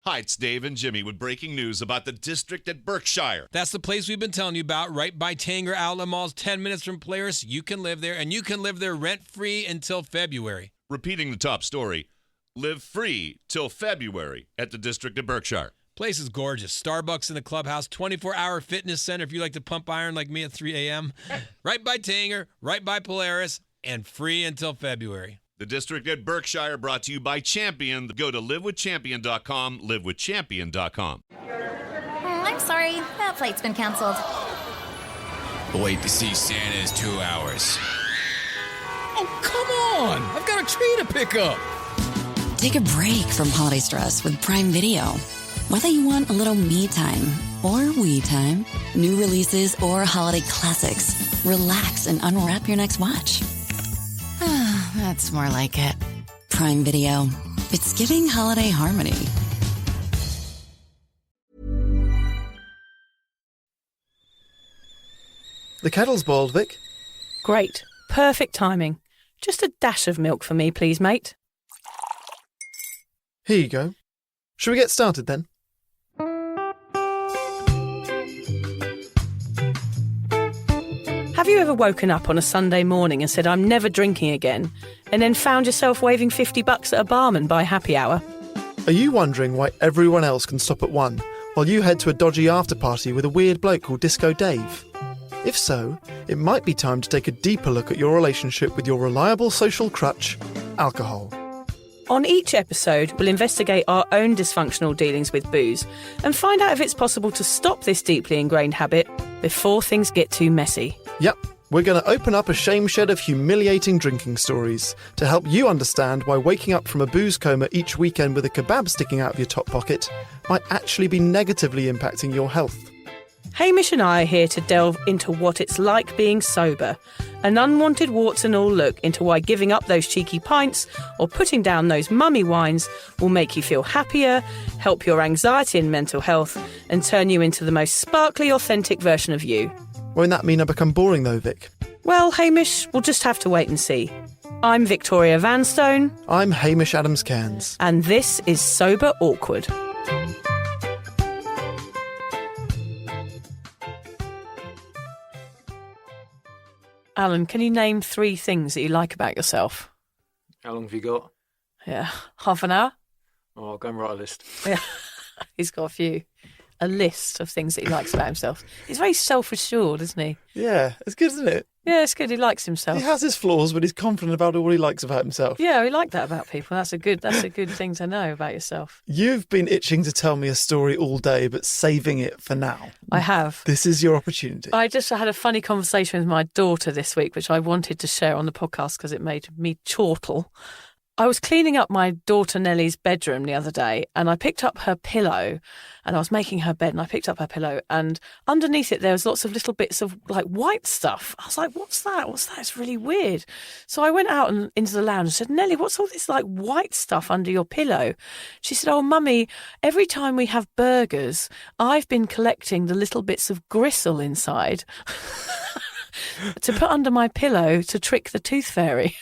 Hi, it's Dave and Jimmy with breaking news about the district at Berkshire. That's the place we've been telling you about, right by Tanger Outlet Malls, 10 minutes from Polaris. You can live there, and you can live there rent-free until February. Repeating the top story, live free till February at the district at Berkshire. Place is gorgeous. Starbucks in the clubhouse, 24-hour fitness center if you like to pump iron like me at 3 a.m. Right by Tanger, right by Polaris, and free until February. The district at Berkshire brought to you by Champion. Go to livewithchampion.com, livewithchampion.com. I'm sorry, that flight's been canceled. The wait to see Santa is 2 hours. Oh, come on! I've got a tree to pick up! Take a break from holiday stress with Prime Video. Whether you want a little me time or we time, new releases or holiday classics, relax and unwrap your next watch. That's more like it. Prime Video. It's giving holiday harmony. The kettle's boiled, Vic. Great. Perfect timing. Just a dash of milk for me, please, mate. Here you go. Shall we get started then? Have you ever woken up on a Sunday morning and said, I'm never drinking again, and then found yourself waving $50 at a barman by happy hour? Are you wondering why everyone else can stop at 1 while you head to a dodgy after-party with a weird bloke called Disco Dave? If so, it might be time to take a deeper look at your relationship with your reliable social crutch, alcohol. On each episode, we'll investigate our own dysfunctional dealings with booze and find out if it's possible to stop this deeply ingrained habit before things get too messy. Yep, we're going to open up a shame shed of humiliating drinking stories to help you understand why waking up from a booze coma each weekend with a kebab sticking out of your top pocket might actually be negatively impacting your health. Hamish and I are here to delve into what it's like being sober, an unwanted warts and all look into why giving up those cheeky pints or putting down those mummy wines will make you feel happier, help your anxiety and mental health, and turn you into the most sparkly, authentic version of you. Won't that mean I become boring though, Vic? Well, Hamish, we'll just have to wait and see. I'm Victoria Vanstone. I'm Hamish Adams-Cairns. And this is Sober Awkward. Alan, can you name 3 things that you like about yourself? How long have you got? Yeah, half an hour? Oh, I'll go and write a list. Yeah, he's got a few. A list of things that he likes about himself. He's very self-assured, isn't he? Yeah, it's good, isn't it? Yeah, it's good. He likes himself. He has his flaws, but he's confident about all he likes about himself. Yeah, we like that about people. That's a good thing to know about yourself. You've been itching to tell me a story all day, but saving it for now. I have. This is your opportunity. I just had a funny conversation with my daughter this week, which I wanted to share on the podcast because it made me chortle. I was cleaning up my daughter Nellie's bedroom the other day and I picked up her pillow and I was making her bed and I picked up her pillow and underneath it there was lots of little bits of like white stuff. I was like, what's that? What's that? It's really weird. So I went out and into the lounge and said, Nellie, what's all this like white stuff under your pillow? She said, oh, Mummy, every time we have burgers, I've been collecting the little bits of gristle inside to put under my pillow to trick the tooth fairy.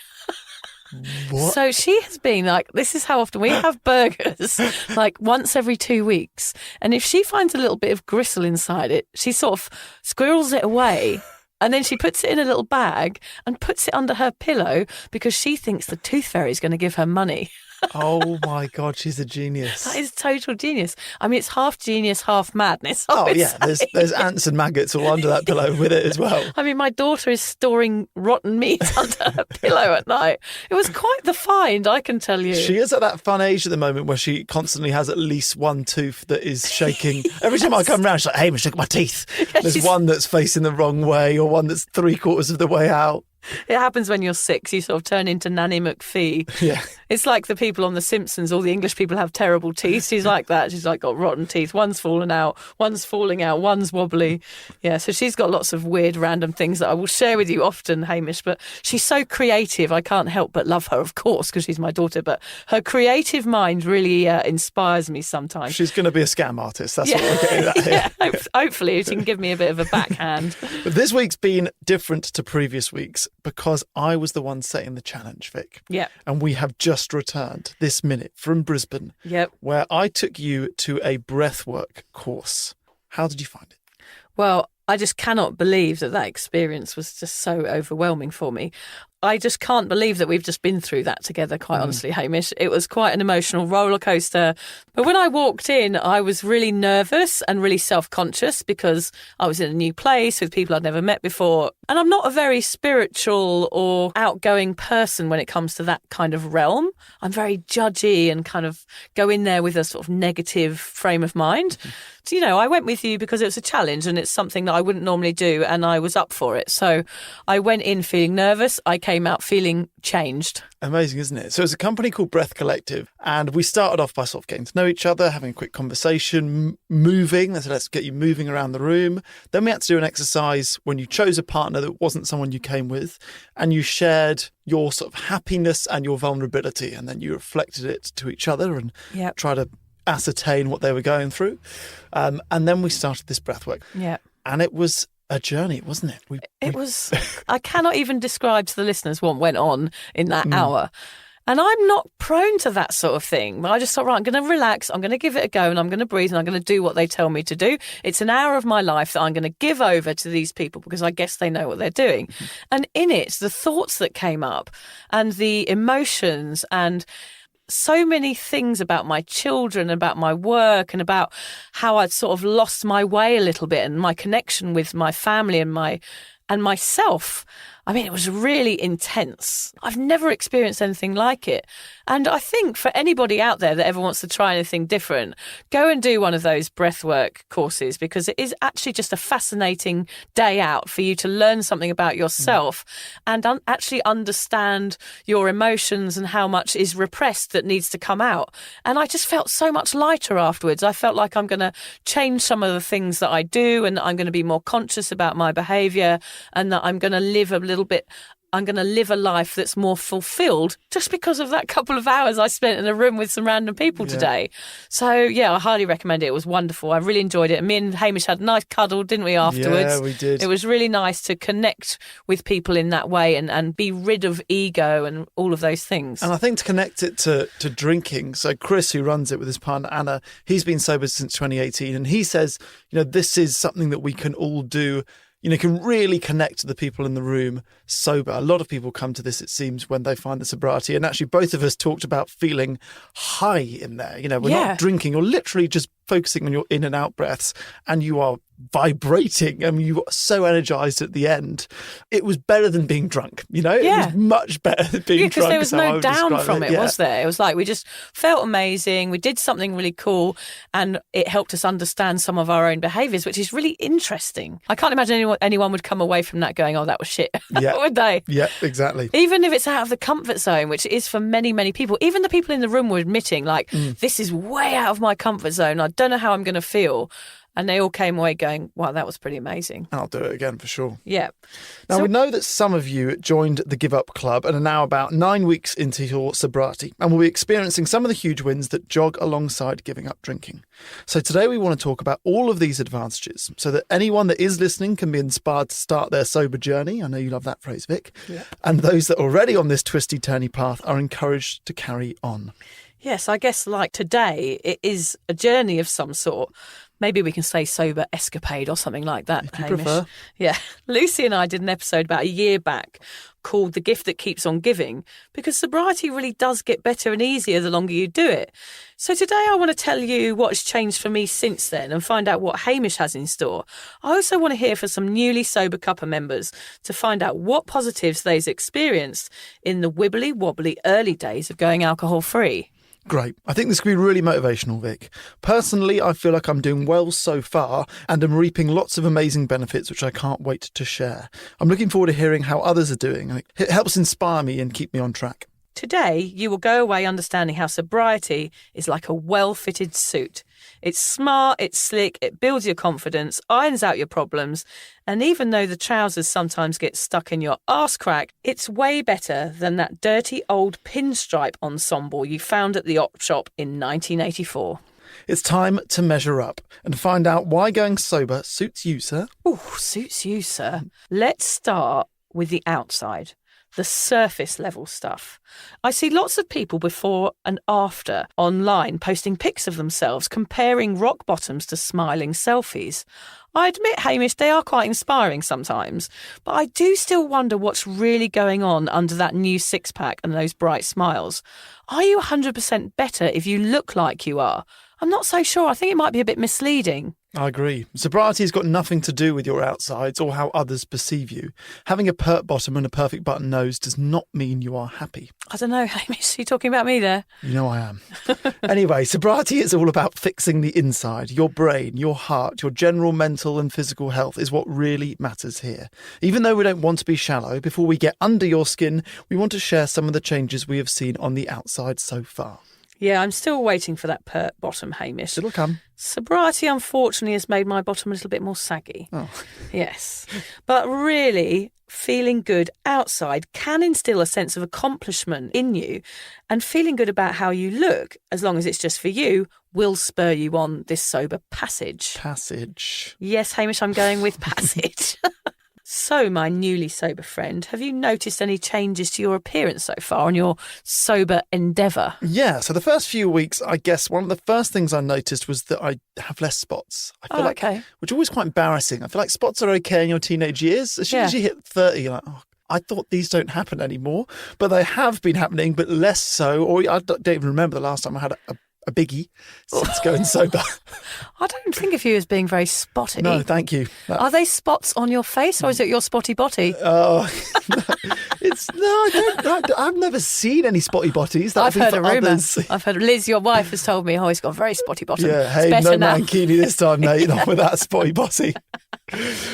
What? So she has been like, this is how often we have burgers, like once every 2 weeks. And if she finds a little bit of gristle inside it, she sort of squirrels it away. And then she puts it in a little bag and puts it under her pillow because she thinks the tooth fairy is going to give her money. Oh my God, she's a genius. That is total genius. I mean, it's half genius, half madness. Oh yeah, there's ants and maggots all under that pillow with it as well. I mean, my daughter is storing rotten meat under her pillow at night. It was quite the find, I can tell you. She is at that fun age at the moment where she constantly has at least one tooth that is shaking. Every time I come round, she's like, hey, look at my teeth. Yeah, there's one that's facing the wrong way or one that's 3/4 of the way out. It happens when you're 6. You sort of turn into Nanny McPhee. Yeah. It's like the people on The Simpsons. All the English people have terrible teeth. She's like that. She's like got rotten teeth. One's fallen out. One's falling out. One's wobbly. Yeah, so she's got lots of weird random things that I will share with you often, Hamish. But she's so creative. I can't help but love her, of course, because she's my daughter. But her creative mind really inspires me sometimes. She's going to be a scam artist. That's what we're getting at here. Yeah, hopefully she can give me a bit of a backhand. But this week's been different to previous weeks. because I was the one setting the challenge, Vic. Yep. And we have just returned this minute from Brisbane, Yep. where I took you to a breathwork course. How did you find it? Well, I just cannot believe that experience was just so overwhelming for me. I just can't believe that we've just been through that together, quite honestly, Hamish. It was quite an emotional roller coaster. But when I walked in, I was really nervous and really self-conscious because I was in a new place with people I'd never met before. And I'm not a very spiritual or outgoing person when it comes to that kind of realm. I'm very judgy and kind of go in there with a sort of negative frame of mind. So, I went with you because it was a challenge and it's something that I wouldn't normally do, and I was up for it. So I went in feeling nervous. I came out feeling changed. Amazing, isn't it? So it's a company called Breath Collective, and we started off by sort of getting to know each other, having a quick conversation, moving. So let's get you moving around the room. Then we had to do an exercise when you chose a partner that wasn't someone you came with, and you shared your sort of happiness and your vulnerability, and then you reflected it to each other and tried to ascertain what they were going through. And then we started this breathwork. Yeah. And it was a journey, wasn't it? It was. I cannot even describe to the listeners what went on in that hour. And I'm not prone to that sort of thing. But I just thought, right, I'm going to relax, I'm going to give it a go, and I'm going to breathe, and I'm going to do what they tell me to do. It's an hour of my life that I'm going to give over to these people because I guess they know what they're doing. And in it, the thoughts that came up and the emotions and so many things about my children, about my work, and about how I'd sort of lost my way a little bit and my connection with my family and myself. I mean, it was really intense. I've never experienced anything like it. And I think for anybody out there that ever wants to try anything different, go and do one of those breathwork courses, because it is actually just a fascinating day out for you to learn something about yourself and actually understand your emotions and how much is repressed that needs to come out. And I just felt so much lighter afterwards. I felt like I'm going to change some of the things that I do, and that I'm going to be more conscious about my behaviour, and that I'm going to live I'm going to live a life that's more fulfilled just because of that couple of hours I spent in a room with some random people today. So, I highly recommend it. It was wonderful. I really enjoyed it. Me and Hamish had a nice cuddle, didn't we, afterwards? Yeah, we did. It was really nice to connect with people in that way and be rid of ego and all of those things. And I think to connect it to drinking, so Chris, who runs it with his partner Anna, he's been sober since 2018, and he says, this is something that we can all do. Can really connect to the people in the room sober. A lot of people come to this, it seems, when they find the sobriety. And actually, both of us talked about feeling high in there. We're not drinking. You're literally just focusing on your in and out breaths, and you are vibrating. I mean, you were so energized at the end. It was better than being drunk. It was much better than being drunk. Because there was no down from it, was there? It was like we just felt amazing. We did something really cool, and it helped us understand some of our own behaviours, which is really interesting. I can't imagine anyone would come away from that going, "Oh, that was shit," would they? Yeah, exactly. Even if it's out of the comfort zone, which it is for many, many people. Even the people in the room were admitting, this is way out of my comfort zone. I don't know how I'm going to feel. And they all came away going, wow, that was pretty amazing. I'll do it again for sure. Yeah. Now, we know that some of you joined the Give Up Club and are now about 9 weeks into your sobriety, and will be experiencing some of the huge wins that jog alongside giving up drinking. So today we want to talk about all of these advantages so that anyone that is listening can be inspired to start their sober journey. I know you love that phrase, Vic. Yeah. And those that are already on this twisty, turny path are encouraged to carry on. Yes, I guess like today, it is a journey of some sort. Maybe we can say sober escapade or something like that, if you Hamish. prefer. Yeah. Lucy and I did an episode about a year back called The Gift That Keeps On Giving, because sobriety really does get better and easier the longer you do it. So today I want to tell you what has changed for me since then and find out what Hamish has in store. I also want to hear from some newly sober cuppa members to find out what positives they've experienced in the wibbly wobbly early days of going alcohol free. Great. I think this could be really motivational, Vic. Personally, I feel like I'm doing well so far and am reaping lots of amazing benefits, which I can't wait to share. I'm looking forward to hearing how others are doing. It helps inspire me and keep me on track. Today, you will go away understanding how sobriety is like a well-fitted suit. It's smart, it's slick, it builds your confidence, irons out your problems, and even though the trousers sometimes get stuck in your arse crack, it's way better than that dirty old pinstripe ensemble you found at the op shop in 1984. It's time to measure up and find out why going sober suits you, sir. Ooh, suits you, sir. Let's start with the outside, the surface level stuff. I see lots of people before and after online posting pics of themselves, comparing rock bottoms to smiling selfies. I admit, Hamish, they are quite inspiring sometimes, but I do still wonder what's really going on under that new six-pack and those bright smiles. Are you 100% better if you look like you are? I'm not so sure. I think it might be a bit misleading. I agree. Sobriety has got nothing to do with your outsides or how others perceive you. Having a pert bottom and a perfect button nose does not mean you are happy. I don't know, Hamish, are you talking about me there? You know I am. Anyway, sobriety is all about fixing the inside. Your brain, your heart, your general mental and physical health is what really matters here. Even though we don't want to be shallow, before we get under your skin, we want to share some of the changes we have seen on the outside so far. Yeah, I'm still waiting for that pert bottom, Hamish. It'll come. Sobriety, unfortunately, has made my bottom a little bit more saggy. Oh. Yes. But really, feeling good outside can instill a sense of accomplishment in you, and feeling good about how you look, as long as it's just for you, will spur you on this sober passage. Passage. Yes, Hamish, I'm going with passage. So, my newly sober friend, have you noticed any changes to your appearance so far on your sober endeavour? Yeah, so the first few weeks, I guess one of the first things I noticed was that I have less spots. I feel okay. Which is always quite embarrassing. I feel like spots are okay in your teenage years. As soon as you hit 30, you're like, oh, I thought these don't happen anymore. But they have been happening, but less so. Or I don't even remember the last time I had a biggie since going sober. I don't think of you as being very spotty. No, thank you. Are they spots on your face, or is it your spotty botty? Oh, I've never seen any spotty botties. I've heard a rumour. I've heard Liz, your wife, has told me, he's got a very spotty bottom. Yeah, hey, no mankini this time, mate. Not with that spotty botty.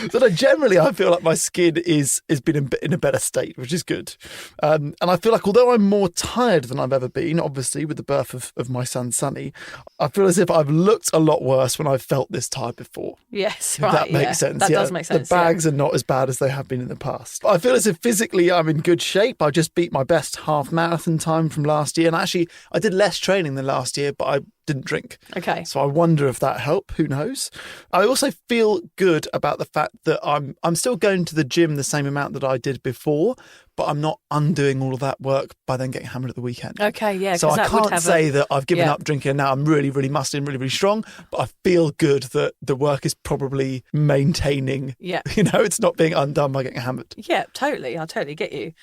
So generally, I feel like my skin is been in a better state, which is good. And I feel like although I'm more tired than I've ever been, obviously with the birth of my son Sonny, I feel as if I've looked a lot worse when I've felt this tired before. Yes, if right. that makes sense. That does make sense. The bags are not as bad as they have been in the past. I feel as if physically I'm in good shape. I just beat my best half marathon time from last year, and actually I did less training than last year, but I didn't drink. Okay. So I wonder if that helped. Who knows? I also feel good about the fact that I'm still going to the gym the same amount that I did before, but I'm not undoing all of that work by then getting hammered at the weekend. Okay, yeah. So I can't say that I've given up drinking and now I'm really, really musty and really, really strong, but I feel good that the work is probably maintaining. Yeah. It's not being undone by getting hammered. Yeah, totally. I totally get you.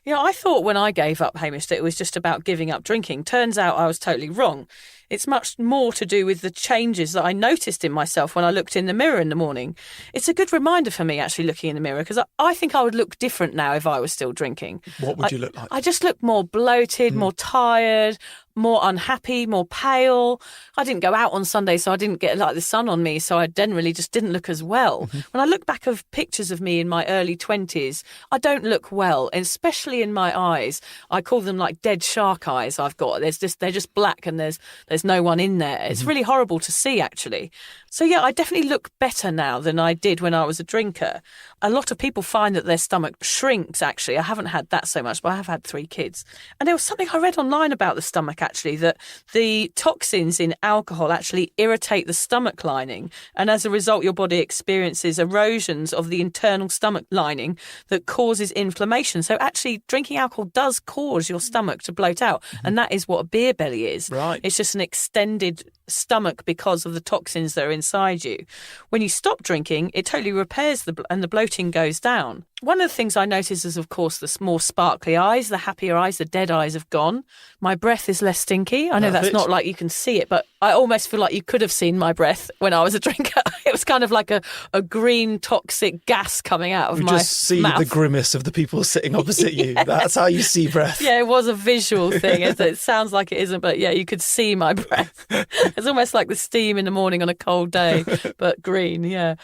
I thought when I gave up, Hamish, that it was just about giving up drinking. Turns out I was totally wrong. It's much more to do with the changes that I noticed in myself when I looked in the mirror in the morning. It's a good reminder for me, actually, looking in the mirror, because I think I would look different now if I was still drinking. What would you look like? I just look more bloated, more tired, more unhappy, more pale. I didn't go out on Sunday, so I didn't get the sun on me, so I generally just didn't look as well. Mm-hmm. When I look back of pictures of me in my early 20s, I don't look well, and especially in my eyes. I call them like dead shark eyes I've got. They're just black and there's no one in there. It's really horrible to see, actually. So, yeah, I definitely look better now than I did when I was a drinker. A lot of people find that their stomach shrinks, actually. I haven't had that so much, but I have had 3 kids. And there was something I read online about the stomach, actually, that the toxins in alcohol actually irritate the stomach lining. And as a result, your body experiences erosions of the internal stomach lining that causes inflammation. So actually, drinking alcohol does cause your stomach to bloat out. And that is what a beer belly is. Right. It's just an extended stomach because of the toxins that are inside you. When you stop drinking, it totally repairs and the bloating goes down. One of the things I notice is, of course, the more sparkly eyes, the happier eyes, the dead eyes have gone. My breath is less stinky. I know that's not like you can see it, but I almost feel like you could have seen my breath when I was a drinker. It was kind of like a green toxic gas coming out of my mouth. You just see the grimace of the people sitting opposite you. That's how you see breath. Yeah, it was a visual thing. It sounds like it isn't, but yeah, you could see my breath. It's almost like the steam in the morning on a cold day, but green, yeah.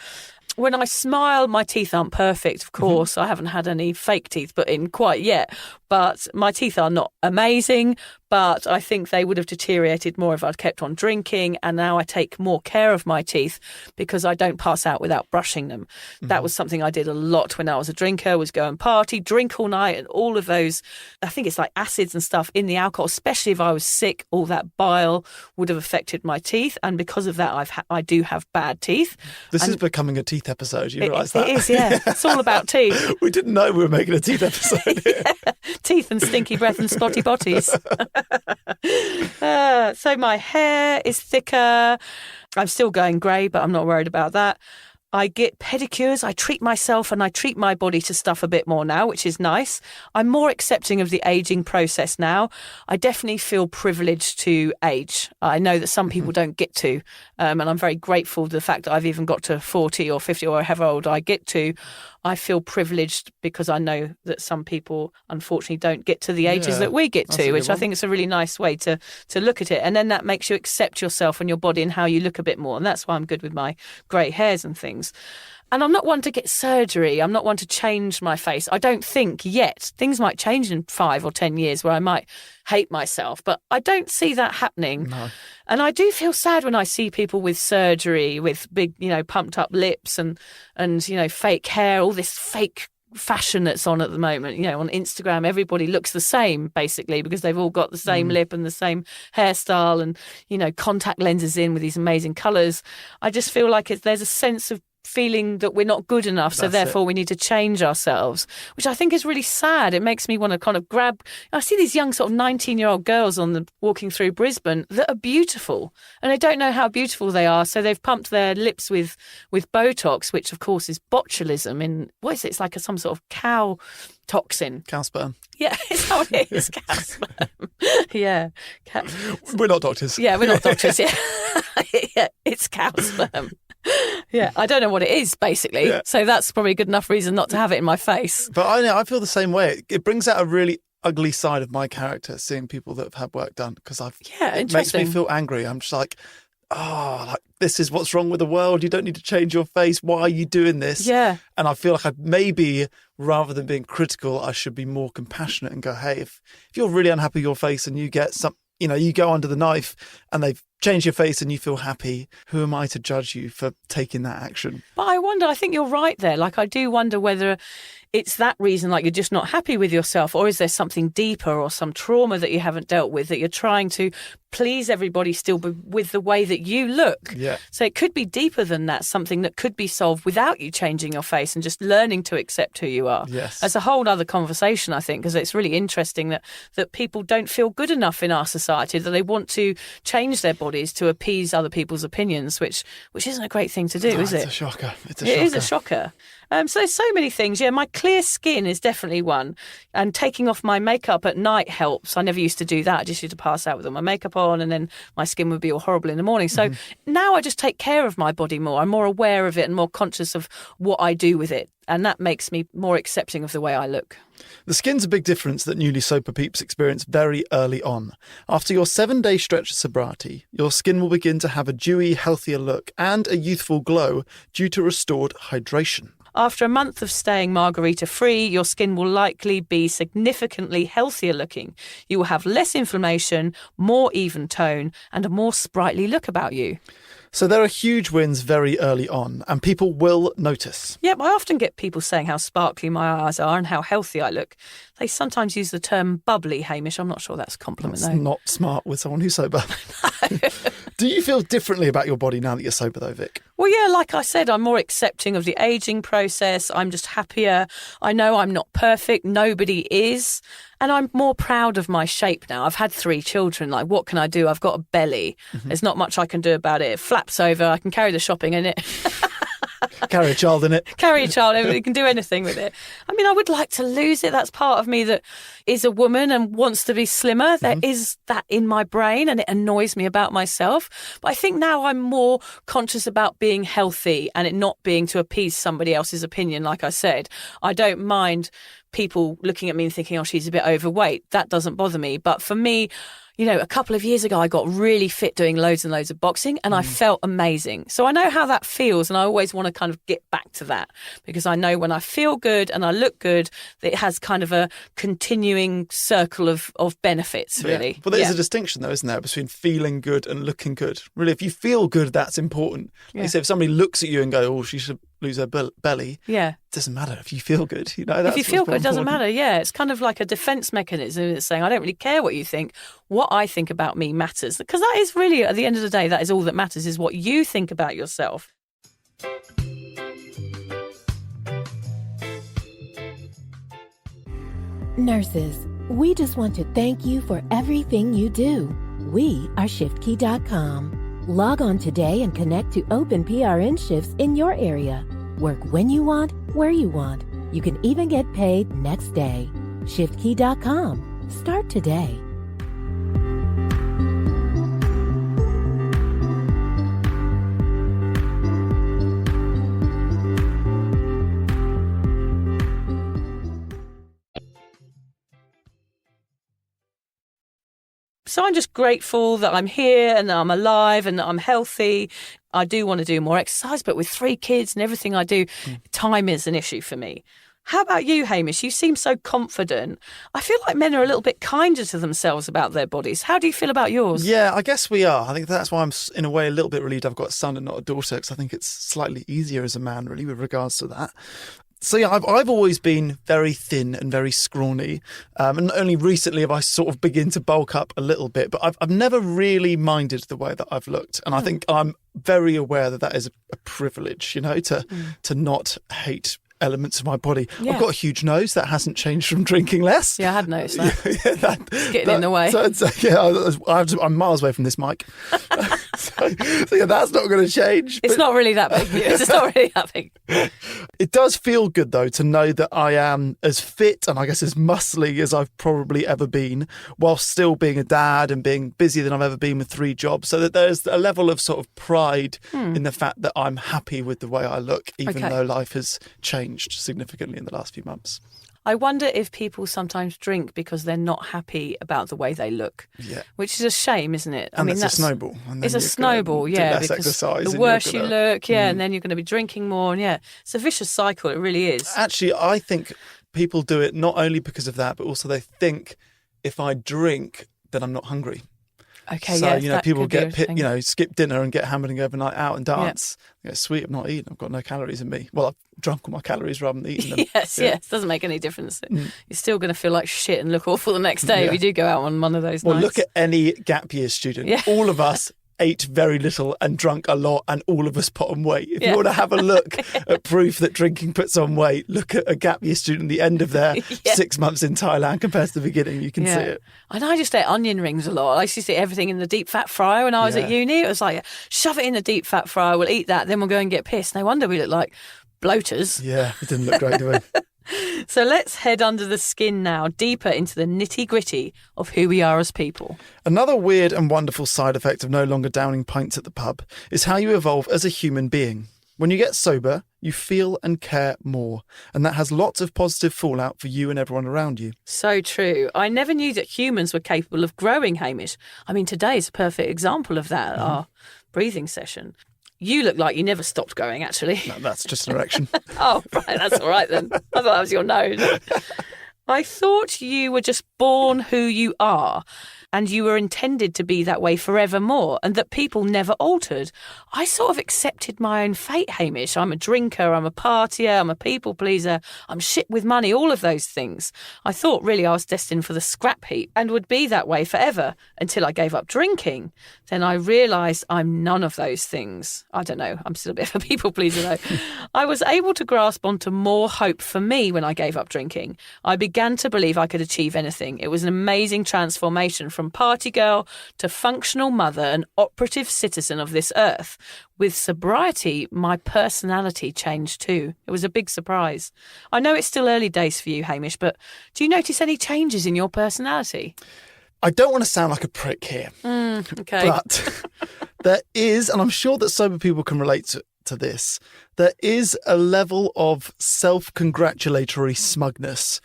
When I smile, my teeth aren't perfect, of course. I haven't had any fake teeth put in quite yet. But my teeth are not amazing, but I think they would have deteriorated more if I'd kept on drinking. And now I take more care of my teeth because I don't pass out without brushing them. That was something I did a lot when I was a drinker, was go and party, drink all night, and all of those, I think it's like acids and stuff in the alcohol, especially if I was sick, all that bile would have affected my teeth. And because of that, I do have bad teeth. This is becoming a teeth episode. You realise that? It is, yeah. It's all about teeth. We didn't know we were making a teeth episode here. Teeth and stinky breath and spotty botties. So my hair is thicker. I'm still going grey, but I'm not worried about that. I get pedicures. I treat myself and I treat my body to stuff a bit more now, which is nice. I'm more accepting of the ageing process now. I definitely feel privileged to age. I know that some people don't get to, and I'm very grateful for the fact that I've even got to 40 or 50 or however old I get to. I feel privileged because I know that some people, unfortunately, don't get to the ages that we get to, which I think is a really nice way to look at it. And then that makes you accept yourself and your body and how you look a bit more. And that's why I'm good with my grey hairs and things. And I'm not one to get surgery. I'm not one to change my face. I don't think yet. Things might change in 5 or 10 years where I might hate myself, but I don't see that happening. No. And I do feel sad when I see people with surgery, with big, pumped up lips and fake hair, all this fake fashion that's on at the moment. On Instagram, everybody looks the same basically because they've all got the same lip and the same hairstyle and, contact lenses in with these amazing colours. I just feel like there's a sense of feeling that we're not good enough, so therefore we need to change ourselves, which I think is really sad. It makes me want to kind of grab. I see these young sort of 19-year-old girls walking through Brisbane that are beautiful, and they don't know how beautiful they are, so they've pumped their lips with Botox, which of course is botulism. What is it? It's like some sort of cow toxin. Cow sperm. Yeah, it's how it is. Cow sperm. Yeah. We're not doctors. Yeah, we're not doctors. Yeah, yeah, it's cow sperm. Yeah, I don't know what it is, basically. Yeah. So that's probably a good enough reason not to have it in my face. But I feel the same way. It brings out a really ugly side of my character, seeing people that have had work done, because it makes me feel angry. I'm just like, this is what's wrong with the world. You don't need to change your face. Why are you doing this? Yeah. And I feel like maybe rather than being critical, I should be more compassionate and go, hey, if you're really unhappy with your face and you get some, you go under the knife and they've changed your face and you feel happy, who am I to judge you for taking that action? But I think you're right there. Like, I do wonder whether it's that reason, like you're just not happy with yourself, or is there something deeper or some trauma that you haven't dealt with that you're trying to please everybody still with the way that you look? Yeah. So it could be deeper than that, something that could be solved without you changing your face and just learning to accept who you are. Yes. That's a whole other conversation, I think, because it's really interesting that people don't feel good enough in our society, that they want to change their bodies to appease other people's opinions, which isn't a great thing to do, is it? It's a shocker. It is a shocker. So there's so many things. Yeah, my clear skin is definitely one. And taking off my makeup at night helps. I never used to do that. I just used to pass out with all my makeup on and then my skin would be all horrible in the morning. So now I just take care of my body more. I'm more aware of it and more conscious of what I do with it. And that makes me more accepting of the way I look. The skin's a big difference that newly sober peeps experience very early on. After your 7-day stretch of sobriety, your skin will begin to have a dewy, healthier look and a youthful glow due to restored hydration. After a month of staying margarita-free, your skin will likely be significantly healthier looking. You will have less inflammation, more even tone, and a more sprightly look about you. So there are huge wins very early on, and people will notice. Yep, I often get people saying how sparkly my eyes are and how healthy I look. They sometimes use the term bubbly, Hamish. I'm not sure that's a compliment, That's though. not smart with someone who's sober. Do you feel differently about your body now that you're sober, though, Vic? Well, yeah, like I said, I'm more accepting of the ageing process. I'm just happier. I know I'm not perfect. Nobody is. And I'm more proud of my shape now. I've had 3 children. Like, what can I do? I've got a belly. There's not much I can do about it. It flaps over. I can carry the shopping in it. Carry a child in it. Carry a child in it. You can do anything with it. I mean, I would like to lose it. That's part of me that is a woman and wants to be slimmer. There is that in my brain and it annoys me about myself. But I think now I'm more conscious about being healthy and it not being to appease somebody else's opinion, like I said. I don't mind people looking at me and thinking, oh, she's a bit overweight. That doesn't bother me. But for me, you know, a couple of years ago, I got really fit doing loads and loads of boxing and I felt amazing. So I know how that feels and I always want to kind of get back to that because I know when I feel good and I look good, it has kind of a continuing circle of benefits, really. Yeah. But there's a distinction, though, isn't there, between feeling good and looking good? Really, if you feel good, that's important. Like you say, if somebody looks at you and go, oh, she should lose her belly, it doesn't matter if you feel good. You know, that's if you feel good, it doesn't important. matter. Yeah, it's kind of like a defense mechanism. It's saying, I don't really care what you think. What I think about me matters. Because that is really, at the end of the day, that is all that matters, is what you think about yourself. Nurses, we just want to thank you for everything you do. We are ShiftKey.com. Log on today and connect to open PRN shifts in your area. Work when you want, where you want. You can even get paid next day. ShiftKey.com. Start today. So I'm just grateful that I'm here and that I'm alive and that I'm healthy. I do want to do more exercise, but with 3 kids and everything I do, time is an issue for me. How about you, Hamish? You seem so confident. I feel like men are a little bit kinder to themselves about their bodies. How do you feel about yours? Yeah, I guess we are. I think that's why I'm, in a way, a little bit relieved I've got a son and not a daughter, because I think it's slightly easier as a man, really, with regards to that. So, yeah, I've always been very thin and very scrawny. And only recently have I sort of begin to bulk up a little bit. But I've never really minded the way that I've looked. And I think I'm very aware that that is a privilege, you know, to not hate elements of my body. Yeah. I've got a huge nose. That hasn't changed from drinking less. Yeah, I had noticed that. It's getting in the way. I'm miles away from this mic. so yeah, that's not going to change. It's not really that big. It's not really that big. It does feel good, though, to know that I am as fit and I guess as muscly as I've probably ever been, while still being a dad and being busier than I've ever been with 3 jobs. So that there's a level of sort of pride in the fact that I'm happy with the way I look, even though life has changed significantly in the last few months. I wonder if people sometimes drink because they're not happy about the way they look. Yeah. Which is a shame, isn't it? And it's a snowball. And it's a snowball, yeah. Less because exercise the worse you look, and then you're going to be drinking more. And it's a vicious cycle. It really is. Actually, I think people do it not only because of that, but also they think if I drink, then I'm not hungry. Okay, so, you know, people get, skip dinner and get hammered and go overnight out and dance. Yeah. Sweet, I'm not eating. I've got no calories in me. Well, I've drunk all my calories rather than eating them. Yes, it doesn't make any difference. You're still going to feel like shit and look awful the next day if you do go out on one of those nights. Well, look at any gap year student. Yeah. All of us ate very little and drunk a lot, and all of us put on weight. If you want to have a look at proof that drinking puts on weight, look at a gap year student at the end of their 6 months in Thailand compared to the beginning. You can see it. And I just ate onion rings a lot. I used to eat everything in the deep fat fryer when I was at uni. It was like, shove it in the deep fat fryer, we'll eat that, then we'll go and get pissed. No wonder we look like bloaters. Yeah, it didn't look great, did we? So let's head under the skin now, deeper into the nitty-gritty of who we are as people. Another weird and wonderful side effect of no longer downing pints at the pub is how you evolve as a human being. When you get sober, you feel and care more, and that has lots of positive fallout for you and everyone around you. So true. I never knew that humans were capable of growing, Hamish. I mean, today is a perfect example of that, our breathing session. You look like you never stopped going, actually. No, that's just an erection. Oh, right, that's all right then. I thought that was your nose. I thought you were just born who you are and you were intended to be that way forevermore and that people never altered. I sort of accepted my own fate, Hamish. I'm a drinker, I'm a partier, I'm a people pleaser, I'm shit with money, all of those things. I thought really I was destined for the scrap heap and would be that way forever until I gave up drinking. Then I realised I'm none of those things. I don't know, I'm still a bit of a people pleaser though. I was able to grasp onto more hope for me when I gave up drinking. I began to believe I could achieve anything. It was an amazing transformation from party girl to functional mother and operative citizen of this earth. With sobriety, my personality changed too. It was a big surprise. I know it's still early days for you, Hamish, but do you notice any changes in your personality? I don't want to sound like a prick here. Okay. But there is, and I'm sure that sober people can relate to this. There is a level of self-congratulatory smugness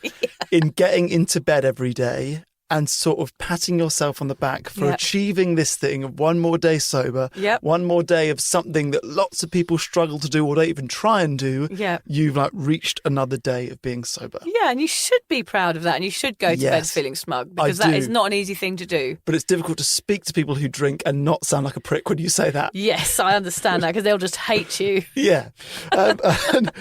in getting into bed every day and sort of patting yourself on the back for achieving this thing of one more day sober, one more day of something that lots of people struggle to do or don't even try and do. You've like reached another day of being sober. Yeah, and you should be proud of that, and you should go to bed feeling smug, because that is not an easy thing to do. But it's difficult to speak to people who drink and not sound like a prick when you say that. Yes, I understand that, because they'll just hate you. And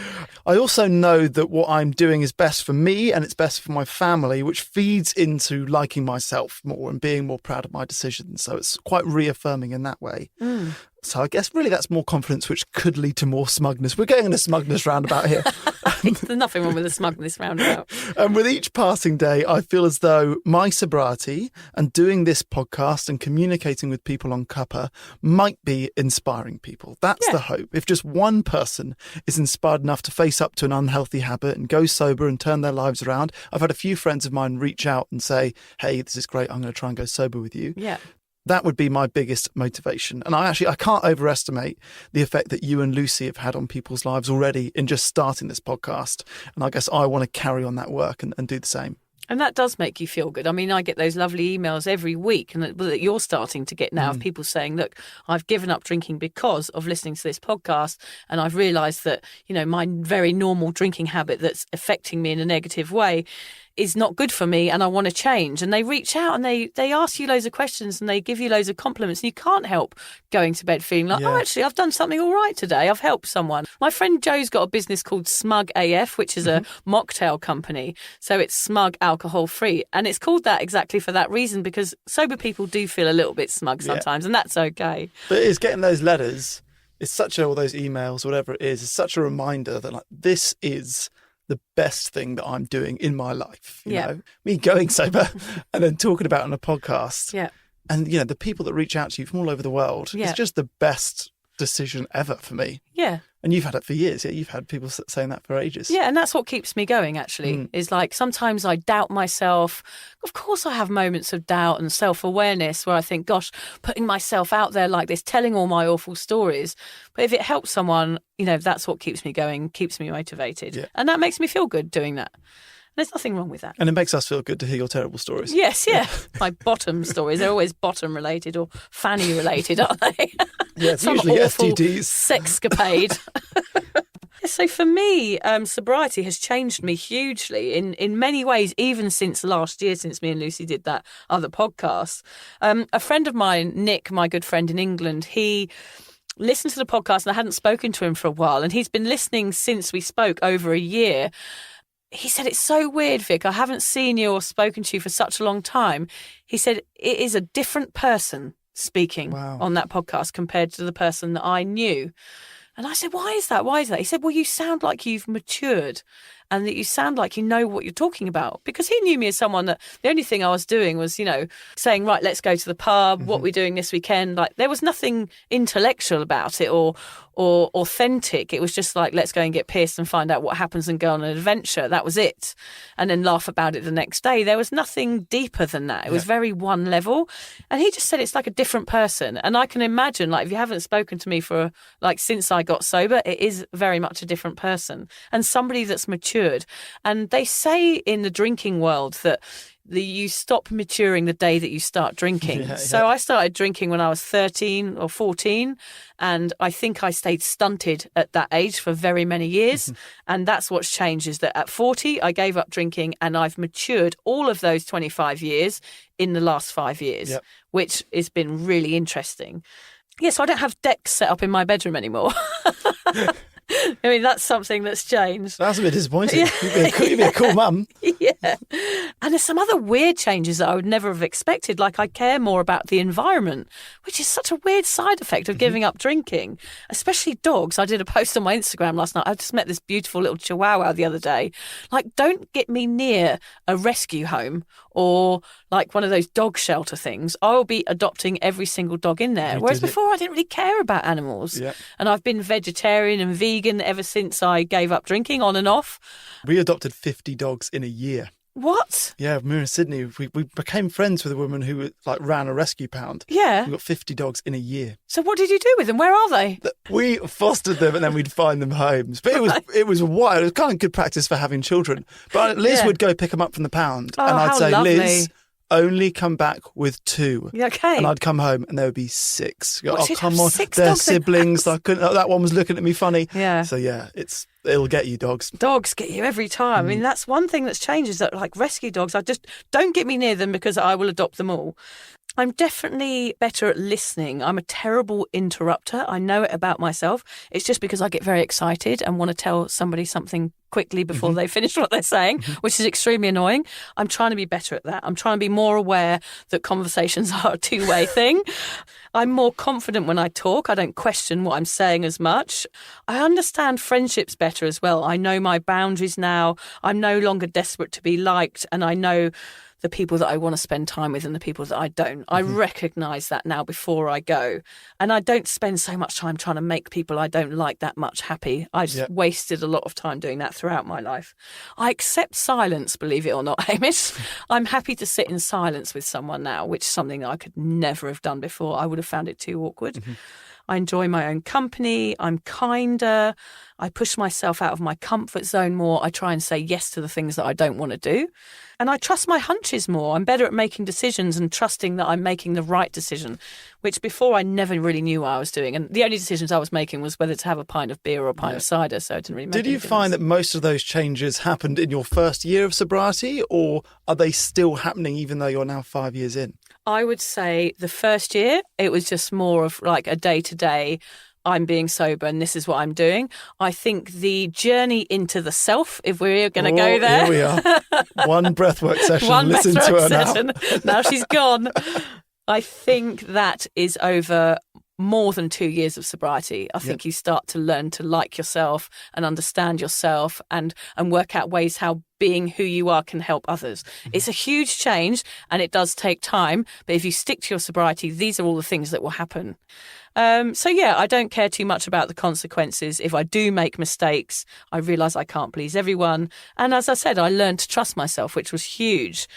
I also know that what I'm doing is best for me and it's best for my family, which feeds into liking myself more and being more proud of my decisions. So it's quite reaffirming in that way. So I guess really that's more confidence, which could lead to more smugness. We're getting in a smugness roundabout here. There's nothing wrong with a smugness roundabout. And with each passing day, I feel as though my sobriety and doing this podcast and communicating with people on Cuppa might be inspiring people. That's the hope. If just one person is inspired enough to face up to an unhealthy habit and go sober and turn their lives around. I've had a few friends of mine reach out and say, hey, this is great, I'm going to try and go sober with you. Yeah. That would be my biggest motivation. And I can't overestimate the effect that you and Lucy have had on people's lives already in just starting this podcast. And I guess I want to carry on that work and do the same. And that does make you feel good. I mean, I get those lovely emails every week, and that you're starting to get now of people saying, look, I've given up drinking because of listening to this podcast, and I've realised that, you know, my very normal drinking habit that's affecting me in a negative way is not good for me, and I want to change. And they reach out and they ask you loads of questions and they give you loads of compliments, and you can't help going to bed feeling like, oh, actually, I've done something all right today. I've helped someone. My friend Joe's got a business called Smug AF, which is a mocktail company. So it's smug, alcohol free. And it's called that exactly for that reason, because sober people do feel a little bit smug sometimes, and that's okay. But it's getting those letters, it's such all those emails, whatever it is, it's such a reminder that like this is the best thing that I'm doing in my life. You know, me going sober and then talking about it on a podcast. Yeah. And, you know, the people that reach out to you from all over the world, it's just the best decision ever for me. Yeah. And you've had it for years. Yeah, you've had people saying that for ages. Yeah, and that's what keeps me going, actually, is like sometimes I doubt myself. Of course, I have moments of doubt and self-awareness where I think, gosh, putting myself out there like this, telling all my awful stories. But if it helps someone, you know, that's what keeps me going, keeps me motivated. Yeah. And that makes me feel good doing that. There's nothing wrong with that. And it makes us feel good to hear your terrible stories. Yes, yeah. My bottom stories, they're always bottom related or fanny related, aren't they? Yeah, it's usually STDs. Sexcapade. So for me, sobriety has changed me hugely in many ways, even since last year, since me and Lucy did that other podcast. A friend of mine, Nick, my good friend in England, he listened to the podcast and I hadn't spoken to him for a while, and he's been listening since we spoke over a year. He said, it's so weird, Vic. I haven't seen you or spoken to you for such a long time. He said, it is a different person speaking on that podcast compared to the person that I knew. And I said, why is that? Why is that? He said, well, you sound like you've matured and that you sound like you know what you're talking about. Because he knew me as someone that the only thing I was doing was, you know, saying, right, let's go to the pub. What are we doing this weekend? Like, there was nothing intellectual about it or authentic. It was just like, let's go and get pissed and find out what happens and go on an adventure. That was it. And then laugh about it the next day. There was nothing deeper than that. It was very one level. And he just said it's like a different person. And I can imagine, like, if you haven't spoken to me for, like, since I got sober, it is very much a different person and somebody that's matured. And they say in the drinking world that you stop maturing the day that you start drinking. So I started drinking when I was 13 or 14, and I think I stayed stunted at that age for very many years. And that's what's changed, is that at 40, I gave up drinking and I've matured all of those 25 years in the last 5 years, which has been really interesting. Yeah, so I don't have decks set up in my bedroom anymore. I mean, that's something that's changed. That's a bit disappointing. You'd be a cool mum. Yeah. And there's some other weird changes that I would never have expected. Like, I care more about the environment, which is such a weird side effect of giving up drinking, especially dogs. I did a post on my Instagram last night. I just met this beautiful little chihuahua the other day. Like, don't get me near a rescue home or like one of those dog shelter things. I'll be adopting every single dog in there. Whereas before I didn't really care about animals. And I've been vegetarian and vegan ever since I gave up drinking, on and off. We adopted 50 dogs in a year. What? Yeah, we were in Sydney. We became friends with a woman who ran a rescue pound. Yeah. We got 50 dogs in a year. So what did you do with them? Where are they? We fostered them and then we'd find them homes. But it was wild. It was kind of good practice for having children. But Liz would go pick them up from the pound. Oh, and I'd how say, lovely. Liz, only come back with 2. Okay. And I'd come home and there would be 6. What, she'd Come have on. 6 They're dogs in the siblings. house? I couldn't. That one was looking at me funny. Yeah. So yeah, it'll get you, dogs. Dogs get you every time. I mean, that's one thing that's changed is that rescue dogs, I just don't get me near them because I will adopt them all. I'm definitely better at listening. I'm a terrible interrupter. I know it about myself. It's just because I get very excited and want to tell somebody something quickly before they finish what they're saying, which is extremely annoying. I'm trying to be better at that. I'm trying to be more aware that conversations are a two-way thing. I'm more confident when I talk. I don't question what I'm saying as much. I understand friendships better as well. I know my boundaries now. I'm no longer desperate to be liked, and I know the people that I want to spend time with and the people that I don't. I recognise that now before I go. And I don't spend so much time trying to make people I don't like that much happy. I just wasted a lot of time doing that throughout my life. I accept silence, believe it or not, Hamish. I'm happy to sit in silence with someone now, which is something I could never have done before. I would have found it too awkward. I enjoy my own company. I'm kinder. I push myself out of my comfort zone more. I try and say yes to the things that I don't want to do. And I trust my hunches more. I'm better at making decisions and trusting that I'm making the right decision, which before I never really knew what I was doing. And the only decisions I was making was whether to have a pint of beer or a pint of cider, so it didn't really make Did you find that most of those changes happened in your first year of sobriety, or are they still happening even though you're now 5 years in? I would say the first year, it was just more of like a day-to-day, I'm being sober and this is what I'm doing. I think the journey into the self, if we're going to go there. Here we are. One breathwork session. One Listen to her session. now. Now she's gone. I think that is over more than 2 years of sobriety. I think you start to learn to like yourself and understand yourself and work out ways how being who you are can help others. It's a huge change and it does take time. But if you stick to your sobriety, these are all the things that will happen. I don't care too much about the consequences. If I do make mistakes, I realise I can't please everyone. And as I said, I learned to trust myself, which was huge.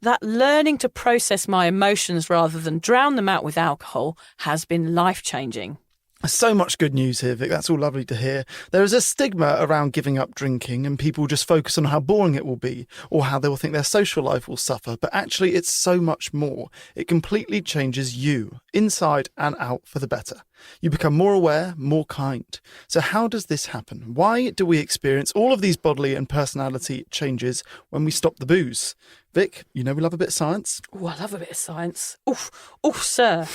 That learning to process my emotions rather than drown them out with alcohol has been life-changing. So much good news here, Vic. That's all lovely to hear. There is a stigma around giving up drinking and people just focus on how boring it will be or how they will think their social life will suffer. But actually, it's so much more. It completely changes you, inside and out, for the better. You become more aware, more kind. So how does this happen? Why do we experience all of these bodily and personality changes when we stop the booze? Vic, you know we love a bit of science. Oh, I love a bit of science. Oof, sir.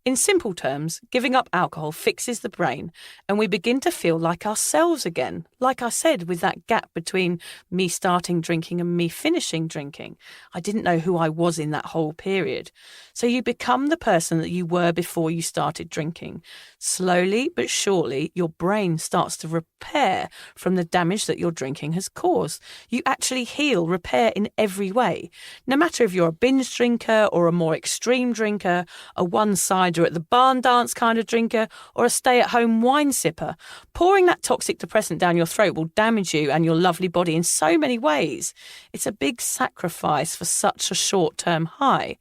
In simple terms, giving up alcohol fixes the brain and we begin to feel like ourselves again. Like I said, with that gap between me starting drinking and me finishing drinking. I didn't know who I was in that whole period. So you become the person that you were before you started drinking. Slowly but surely, your brain starts to repair from the damage that your drinking has caused. You actually heal, repair in every way. No matter if you're a binge drinker or a more extreme drinker, a one-sider at the barn dance kind of drinker, or a stay-at-home wine sipper. Pouring that toxic depressant down your throat will damage you and your lovely body in so many ways. It's a big sacrifice for such a short-term high.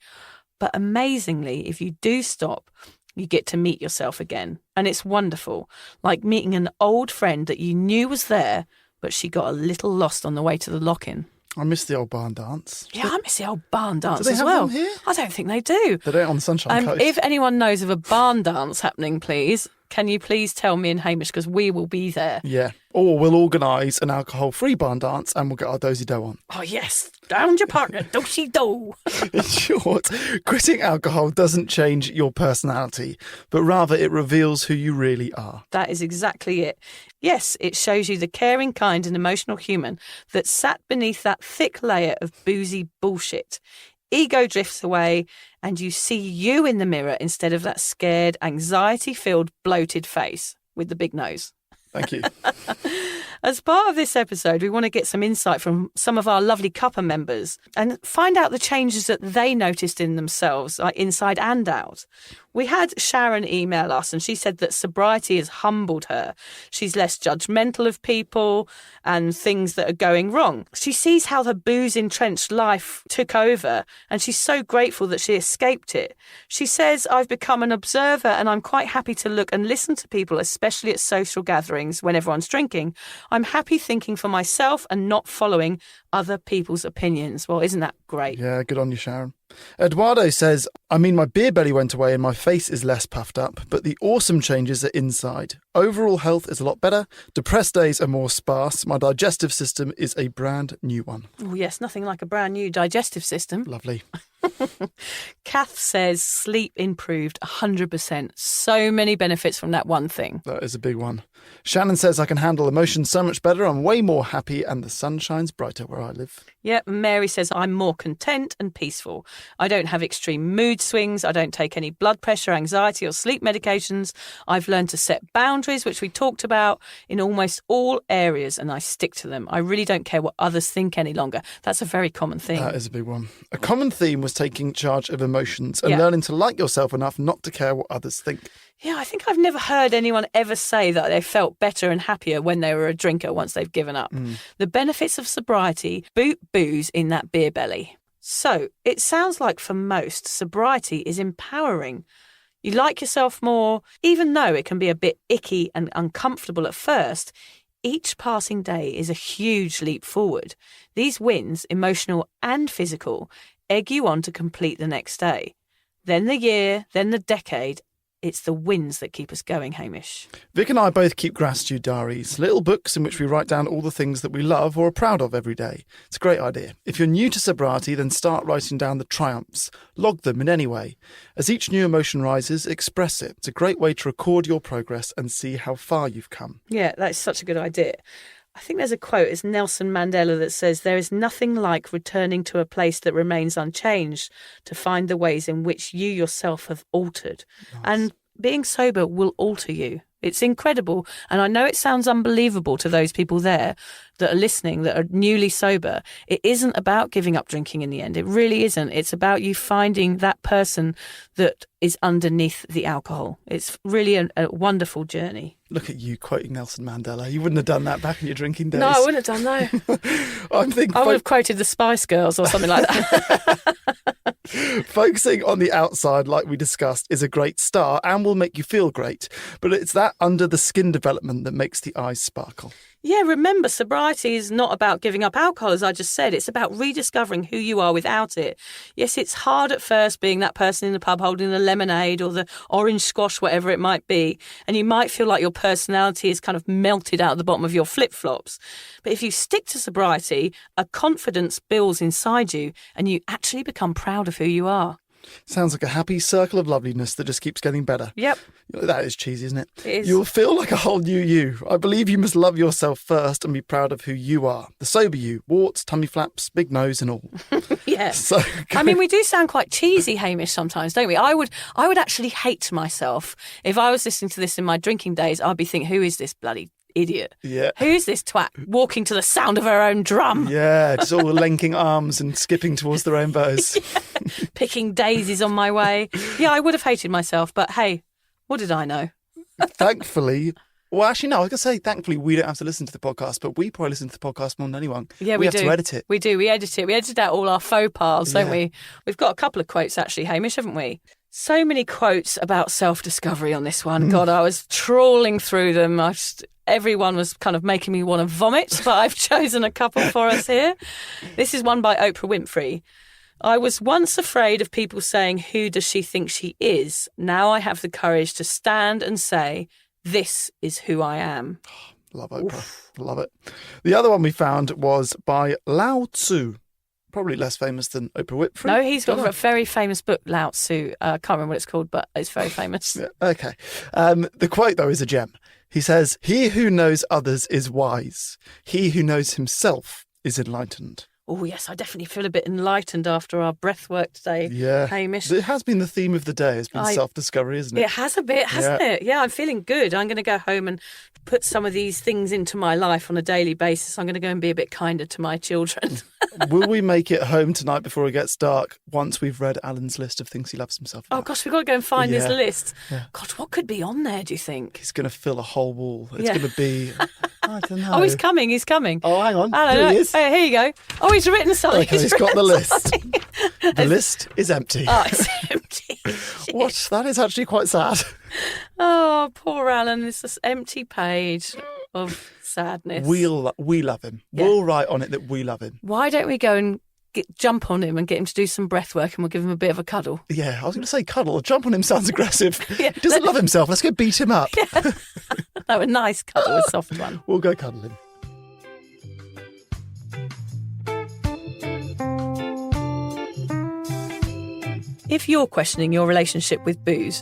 But amazingly, if you do stop, you get to meet yourself again. And it's wonderful, like meeting an old friend that you knew was there, but she got a little lost on the way to the lock-in. I miss the old barn dance. Yeah, I miss the old barn dance do they as have well. them here? I don't think they do. They don't on the Sunshine Coast. If anyone knows of a barn dance happening, please, can you please tell me and Hamish, because we will be there. Yeah. Or we'll organise an alcohol-free barn dance and we'll get our dozy dough on. Oh, yes. Down your partner, dosey dough. In short, quitting alcohol doesn't change your personality, but rather it reveals who you really are. That is exactly it. Yes, it shows you the caring, kind and emotional human that sat beneath that thick layer of boozy bullshit. Ego drifts away and you see you in the mirror instead of that scared, anxiety-filled, bloated face with the big nose. Thank you. As part of this episode, we want to get some insight from some of our lovely cuppa members and find out the changes that they noticed in themselves, like inside and out. We had Sharon email us and she said that sobriety has humbled her. She's less judgmental of people and things that are going wrong. She sees how her booze-entrenched life took over and she's so grateful that she escaped it. She says, I've become an observer and I'm quite happy to look and listen to people, especially at social gatherings when everyone's drinking. I'm happy thinking for myself and not following other people's opinions. Well, isn't that great? Yeah, good on you, Sharon. Eduardo says, my beer belly went away and my face is less puffed up, but the awesome changes are inside. Overall health is a lot better. Depressed days are more sparse. My digestive system is a brand new one. Oh, yes, nothing like a brand new digestive system. Lovely. Kath says sleep improved 100%. So many benefits from that one thing. That is a big one. Shannon says, I can handle emotions so much better. I'm way more happy and the sun shines brighter where I live. Yep, Mary says, I'm more content and peaceful. I don't have extreme mood swings. I don't take any blood pressure, anxiety or sleep medications. I've learned to set boundaries, which we talked about, in almost all areas, and I stick to them. I really don't care what others think any longer. That's a very common thing. That is a big one. A common theme was taking charge of emotions and learning to like yourself enough not to care what others think. Yeah, I think I've never heard anyone ever say that they felt better and happier when they were a drinker once they've given up. The benefits of sobriety boot booze in that beer belly. So it sounds like for most, sobriety is empowering. You like yourself more, even though it can be a bit icky and uncomfortable at first. Each passing day is a huge leap forward. These wins, emotional and physical, egg you on to complete the next day. Then the year, then the decade. It's the wins that keep us going, Hamish. Vic and I both keep gratitude diaries, little books in which we write down all the things that we love or are proud of every day. It's a great idea. If you're new to sobriety, then start writing down the triumphs. Log them in any way. As each new emotion rises, express it. It's a great way to record your progress and see how far you've come. Yeah, that's such a good idea. I think there's a quote, it's Nelson Mandela, that says, there is nothing like returning to a place that remains unchanged to find the ways in which you yourself have altered. Nice. And being sober will alter you. It's incredible. And I know it sounds unbelievable to those people there that are listening, that are newly sober. It isn't about giving up drinking in the end. It really isn't. It's about you finding that person that is underneath the alcohol. It's really a wonderful journey. Look at you quoting Nelson Mandela. You wouldn't have done that back in your drinking days. No, I wouldn't have done that. I would have quoted the Spice Girls or something like that. Focusing on the outside, like we discussed, is a great start and will make you feel great. But it's that under the skin development that makes the eyes sparkle. Yeah, remember, sobriety is not about giving up alcohol, as I just said. It's about rediscovering who you are without it. Yes, it's hard at first being that person in the pub holding the lemonade or the orange squash, whatever it might be. And you might feel like your personality is kind of melted out of the bottom of your flip-flops. But if you stick to sobriety, a confidence builds inside you and you actually become proud of who you are. Sounds like a happy circle of loveliness that just keeps getting better. Yep. That is cheesy, isn't it? It is. You'll feel like a whole new you. I believe you must love yourself first and be proud of who you are. The sober you, warts, tummy flaps, big nose and all. Yeah. So, I mean, we do sound quite cheesy, Hamish, sometimes, don't we? I would actually hate myself. If I was listening to this in my drinking days, I'd be thinking, who is this bloody idiot? Yeah. Who's this twat walking to the sound of her own drum? Yeah, just all linking arms and skipping towards the rainbows. Yeah. Picking daisies on my way. Yeah, I would have hated myself, but hey, what did I know? Thankfully, well, actually, no, I was going to say, thankfully, we don't have to listen to the podcast, but we probably listen to the podcast more than anyone. Yeah, we have do. to edit it. We do. We edit it. We edit out all our faux pas, don't we? We've got a couple of quotes, actually, Hamish, haven't we? So many quotes about self-discovery on this one. God, I was trawling through them. Everyone was kind of making me want to vomit, but I've chosen a couple for us here. This is one by Oprah Winfrey. I was once afraid of people saying, who does she think she is? Now I have the courage to stand and say, this is who I am. Love Oprah. Oof. Love it. The other one we found was by Lao Tzu. Probably less famous than Oprah Winfrey. No, he's got a very famous book, Lao Tzu. I can't remember what it's called, but it's very famous. Yeah, okay. The quote, though, is a gem. He says, he who knows others is wise. He who knows himself is enlightened. Oh, yes, I definitely feel a bit enlightened after our breath work today, Hamish. It has been the theme of the day. It's been self-discovery, isn't it? It has a bit, hasn't it? Yeah, I'm feeling good. I'm going to go home and put some of these things into my life on a daily basis, I'm going to go and be a bit kinder to my children. Will we make it home tonight before it gets dark once we've read Alan's list of things he loves himself about? Oh, gosh, we've got to go and find his list. Yeah. God, what could be on there, do you think? He's going to fill a whole wall. It's going to be... I don't know. Oh, he's coming. Oh, hang on. Alan, Here he is. Here you go. Oh, he's written something. Okay, he's got the list. The list is empty. Oh, it's empty. What? That is actually quite sad. Oh, poor Alan. It's this empty page of sadness. We love him. Yeah. We'll write on it that we love him. Why don't we go and jump on him and get him to do some breath work, and we'll give him a bit of a cuddle? Yeah, I was going to say cuddle. Jump on him sounds aggressive. Yeah. He doesn't love himself. Let's go beat him up. Yeah. No, a nice cuddle, a soft one. We'll go cuddle him. If you're questioning your relationship with booze,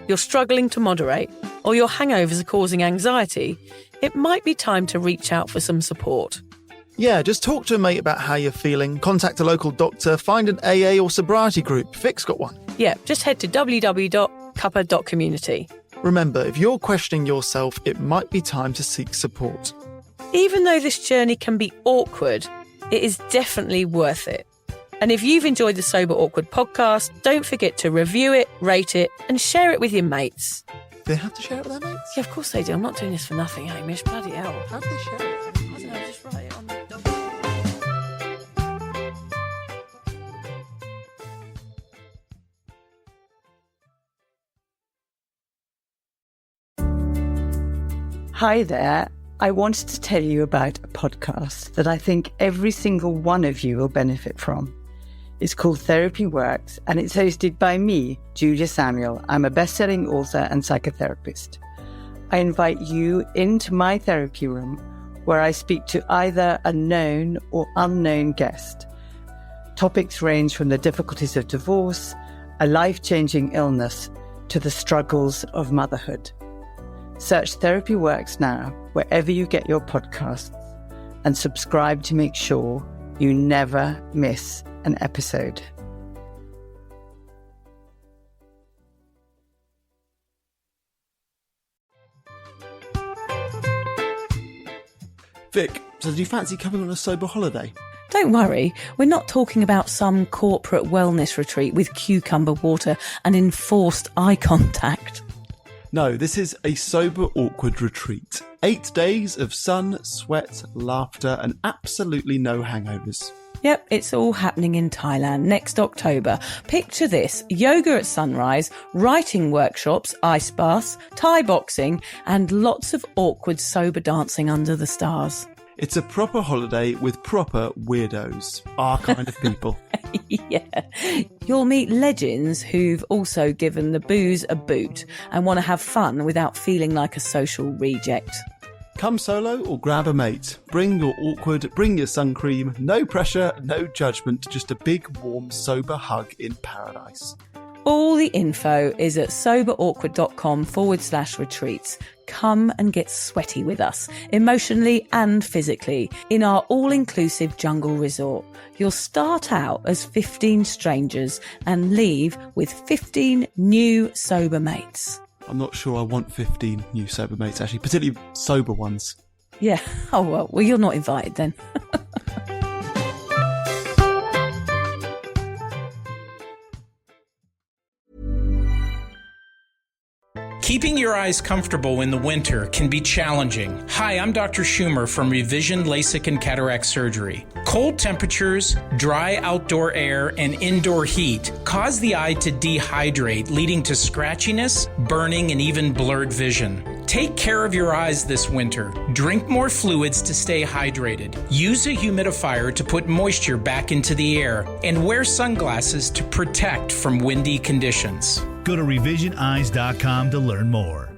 you're struggling to moderate, or your hangovers are causing anxiety, it might be time to reach out for some support. Yeah, just talk to a mate about how you're feeling, contact a local doctor, find an AA or sobriety group. Vic's got one. Yeah, just head to www.cuppa.community. Remember, if you're questioning yourself, it might be time to seek support. Even though this journey can be awkward, it is definitely worth it. And if you've enjoyed the Sober Awkward podcast, don't forget to review it, rate it, and share it with your mates. They have to share it with their mates? Yeah, of course they do. I'm not doing this for nothing, Hamish. Bloody hell. How do they share it? I don't know, just write it on the document. Hi there. I wanted to tell you about a podcast that I think every single one of you will benefit from. It's called Therapy Works, and it's hosted by me, Julia Samuel. I'm a best-selling author and psychotherapist. I invite you into my therapy room where I speak to either a known or unknown guest. Topics range from the difficulties of divorce, a life-changing illness, to the struggles of motherhood. Search Therapy Works now, wherever you get your podcasts, and subscribe to make sure you never miss an episode. Vic, so do you fancy coming on a sober holiday? Don't worry, we're not talking about some corporate wellness retreat with cucumber water and enforced eye contact. No, this is a sober awkward retreat. 8 days of sun, sweat, laughter, and absolutely no hangovers. Yep, it's all happening in Thailand next October. Picture this: yoga at sunrise, writing workshops, ice baths, Thai boxing, and lots of awkward sober dancing under the stars. It's a proper holiday with proper weirdos, our kind of people. Yeah. You'll meet legends who've also given the booze a boot and want to have fun without feeling like a social reject. Come solo or grab a mate. Bring your awkward, bring your sun cream. No pressure, no judgment, just a big, warm, sober hug in paradise. All the info is at soberawkward.com/retreats. Come and get sweaty with us, emotionally and physically, in our all-inclusive jungle resort. You'll start out as 15 strangers and leave with 15 new sober mates. I'm not sure I want 15 new sober mates, actually, particularly sober ones. Yeah. Oh, well, you're not invited then. Keeping your eyes comfortable in the winter can be challenging. Hi, I'm Dr. Schumer from Revision LASIK and Cataract Surgery. Cold temperatures, dry outdoor air, and indoor heat cause the eye to dehydrate, leading to scratchiness, burning, and even blurred vision. Take care of your eyes this winter. Drink more fluids to stay hydrated. Use a humidifier to put moisture back into the air. And wear sunglasses to protect from windy conditions. Go to revisioneyes.com to learn more.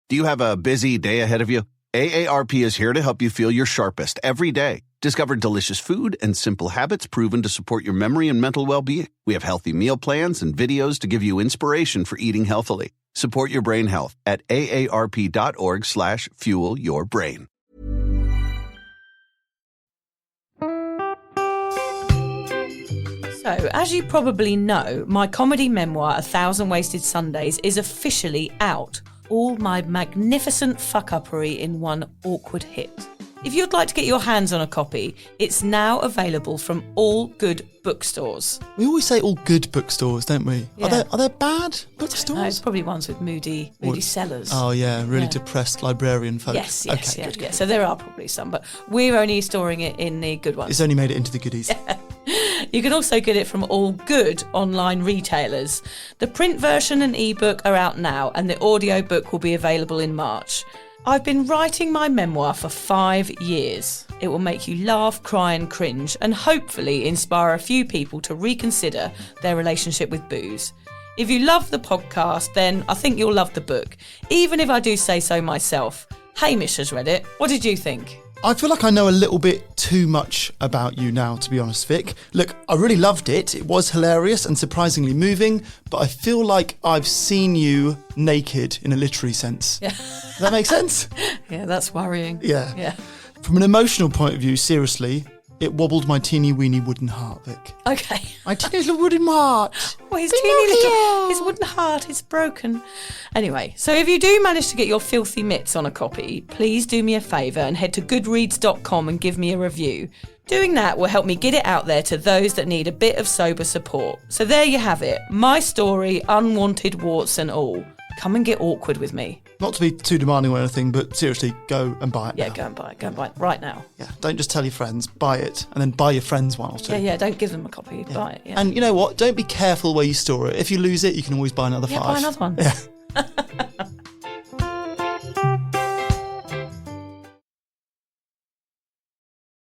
Do you have a busy day ahead of you? AARP is here to help you feel your sharpest every day. Discover delicious food and simple habits proven to support your memory and mental well-being. We have healthy meal plans and videos to give you inspiration for eating healthily. Support your brain health at aarp.org/fuelyourbrain. So, as you probably know, my comedy memoir, 1,000 Wasted Sundays, is officially out. all my magnificent fuck-uppery in one awkward hit. If you'd like to get your hands on a copy, it's now available from all good bookstores. We always say all good bookstores, don't we? Yeah. Are there bad bookstores? No, it's probably ones with moody sellers. Oh yeah, really depressed librarian folk. Yes, okay, good. So there are probably some, but we're only storing it in the good ones. It's only made it into the goodies. You can also get it from all good online retailers. The print version and ebook are out now, and the audiobook will be available in March. I've been writing my memoir for 5 years. It will make you laugh, cry and cringe, and hopefully inspire a few people to reconsider their relationship with booze. If you love the podcast, then I think you'll love the book, even if I do say so myself. Hamish has read it. What did you think? I feel like I know a little bit too much about you now, to be honest, Vic. Look, I really loved it. It was hilarious and surprisingly moving, but I feel like I've seen you naked in a literary sense. Yeah. Does that make sense? Yeah, that's worrying. Yeah. From an emotional point of view, seriously, it wobbled my teeny weeny wooden heart, Vic. Okay. My teeny little wooden heart. Well, his wooden heart is broken. Anyway, so if you do manage to get your filthy mitts on a copy, please do me a favour and head to goodreads.com and give me a review. Doing that will help me get it out there to those that need a bit of sober support. So there you have it. My story, unwanted warts and all. Come and get awkward with me. Not to be too demanding or anything, but seriously, go and buy it now. Yeah, go and buy it. Go and buy it right now. Yeah, don't just tell your friends, buy it, and then buy your friends one or two. Yeah, don't give them a copy, buy it. Yeah. And you know what? Don't be careful where you store it. If you lose it, you can always buy another 5. Yeah, buy another one. Yeah.